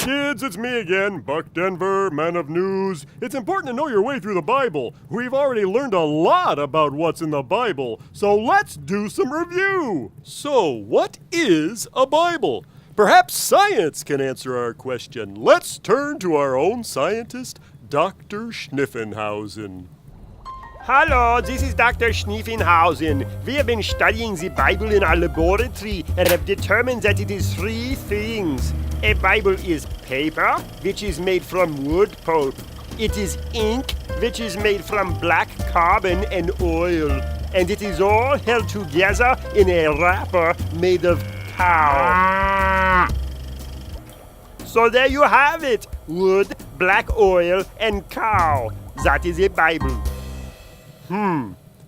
kids, it's me again, Buck Denver, man of news. It's important to know your way through the Bible. We've already learned a lot about what's in the Bible, so let's do some review. So, what is a Bible? Perhaps science can answer our question. Let's turn to our own scientist, Dr. Schniffenhausen. Hello, this is Dr. Schniffenhausen. We have been studying the Bible in our laboratory and have determined that it is three things. A Bible is paper, which is made from wood pulp. It is ink, which is made from black carbon and oil. And it is all held together in a wrapper made of cow. So there you have it. Wood, black oil, and cow. That is a Bible.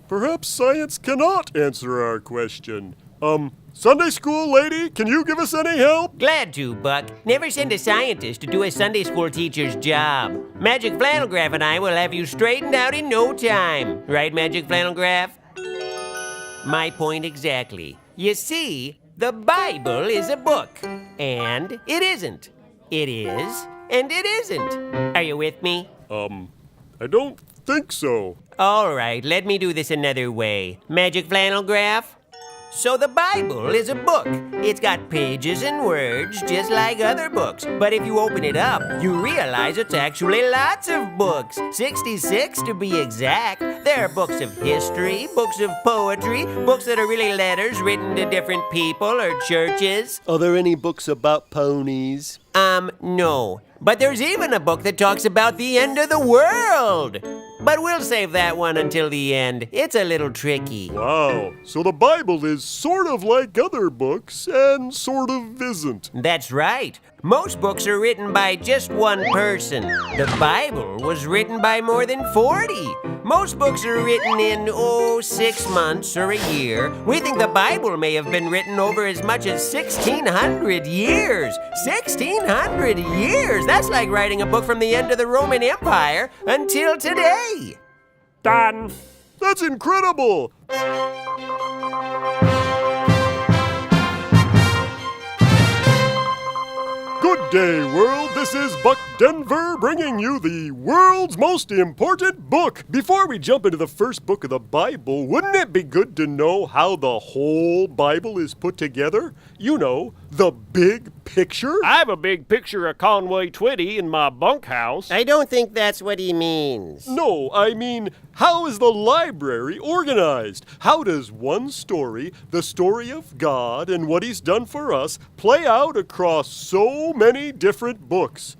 Perhaps science cannot answer our question. Sunday school lady, can you give us any help? Glad to, Buck. Never send a scientist to do a Sunday school teacher's job. Magic Flannel Graph and I will have you straightened out in no time. Right, Magic Flannel Graph? My point exactly. You see, the Bible is a book. And it isn't. It is, and it isn't. Are you with me? I don't think so. All right, let me do this another way. Magic Flannel Graph? So the Bible is a book. It's got pages and words just like other books. But if you open it up, you realize it's actually lots of books. 66 to be exact. There are books of history, books of poetry, books that are really letters written to different people or churches. Are there any books about ponies? No. But there's even a book that talks about the end of the world. But we'll save that one until the end. It's a little tricky. Wow, so the Bible is sort of like other books and sort of isn't. That's right. Most books are written by just one person. The Bible was written by more than 40. Most books are written in, 6 months or a year. We think the Bible may have been written over as much as 1,600 years. 1,600 years! That's like writing a book from the end of the Roman Empire until today. Done. That's incredible! Good day, world. This is Buck Denver bringing you the world's most important book. Before we jump into the first book of the Bible, wouldn't it be good to know how the whole Bible is put together? You know, the big picture. I have a big picture of Conway Twitty in my bunkhouse. I don't think that's what he means. No, I mean, how is the library organized? How does one story, the story of God and what He's done for us, play out across so many different books?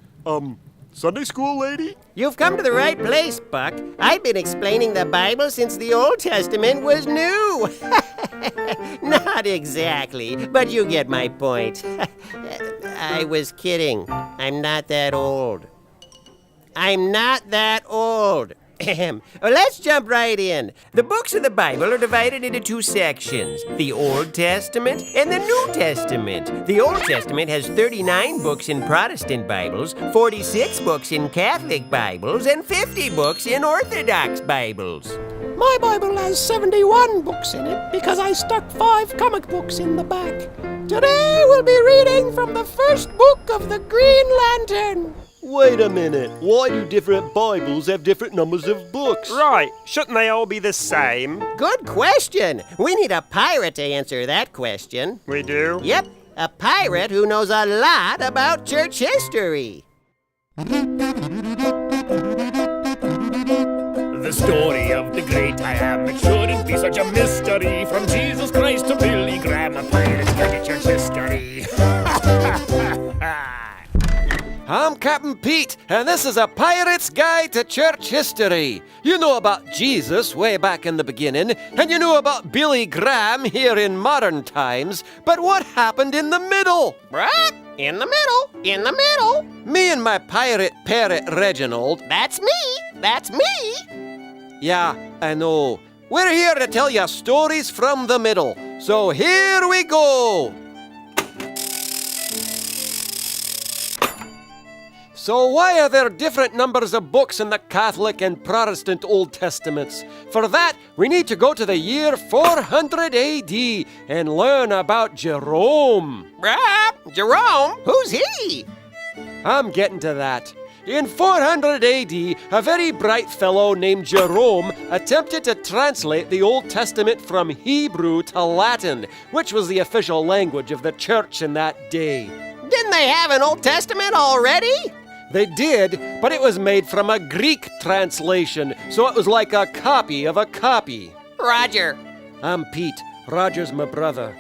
Sunday school lady? You've come to the right place, Buck. I've been explaining the Bible since the Old Testament was new. Not exactly, but you get my point. I was kidding. I'm not that old. I'm not that old. Let's jump right in. The books of the Bible are divided into two sections, the Old Testament and the New Testament. The Old Testament has 39 books in Protestant Bibles, 46 books in Catholic Bibles, and 50 books in Orthodox Bibles. My Bible has 71 books in it because I stuck 5 comic books in the back. Today we'll be reading from the first book of the Green Lantern. Wait a minute. Why do different Bibles have different numbers of books? Right. Shouldn't they all be the same? Good question. We need a pirate to answer that question. We do? Yep, a pirate who knows a lot about church history. The story of the great I Am. It shouldn't be such a mystery. From Jesus Christ to Billy Graham, a pirate's guide to church history. I'm Captain Pete, and this is a Pirate's Guide to Church History. You know about Jesus way back in the beginning, and you know about Billy Graham here in modern times, but what happened in the middle? Right? In the middle. In the middle. Me and my pirate parrot Reginald. That's me. That's me. Yeah, I know. We're here to tell you stories from the middle. So here we go. So why are there different numbers of books in the Catholic and Protestant Old Testaments? For that, we need to go to the year 400 AD and learn about Jerome. Jerome? Who's he? I'm getting to that. In 400 AD, a very bright fellow named Jerome attempted to translate the Old Testament from Hebrew to Latin, which was the official language of the church in that day. Didn't they have an Old Testament already? They did, but it was made from a Greek translation, so it was like a copy of a copy. Roger. I'm Pete. Roger's my brother.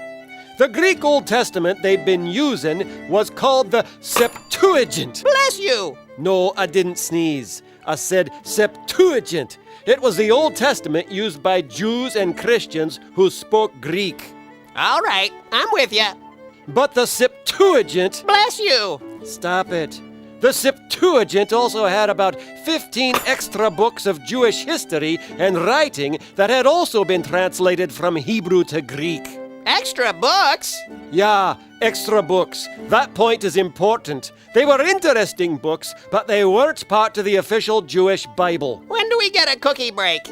The Greek Old Testament they'd been using was called the Septuagint. Bless you. No, I didn't sneeze. I said Septuagint. It was the Old Testament used by Jews and Christians who spoke Greek. All right, I'm with you. But the Septuagint... Bless you. Stop it. The Septuagint also had about 15 extra books of Jewish history and writing that had also been translated from Hebrew to Greek. Extra books? Yeah, extra books. That point is important. They were interesting books, but they weren't part of the official Jewish Bible. When do we get a cookie break?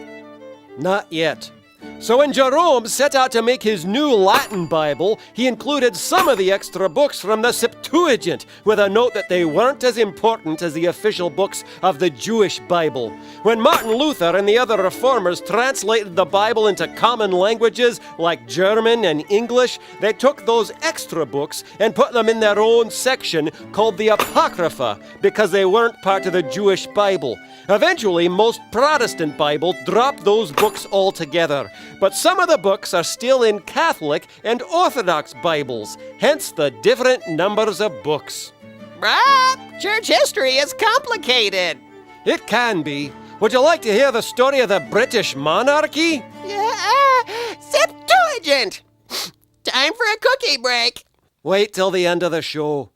Not yet. So when Jerome set out to make his new Latin Bible, he included some of the extra books from the Septuagint, with a note that they weren't as important as the official books of the Jewish Bible. When Martin Luther and the other reformers translated the Bible into common languages like German and English, they took those extra books and put them in their own section called the Apocrypha, because they weren't part of the Jewish Bible. Eventually, most Protestant Bibles dropped those books altogether, but some of the books are still in Catholic and Orthodox Bibles, hence the different numbers of books. Bruh, church history is complicated. It can be. Would you like to hear the story of the British monarchy? Yeah, Septuagint. Time for a cookie break. Wait till the end of the show.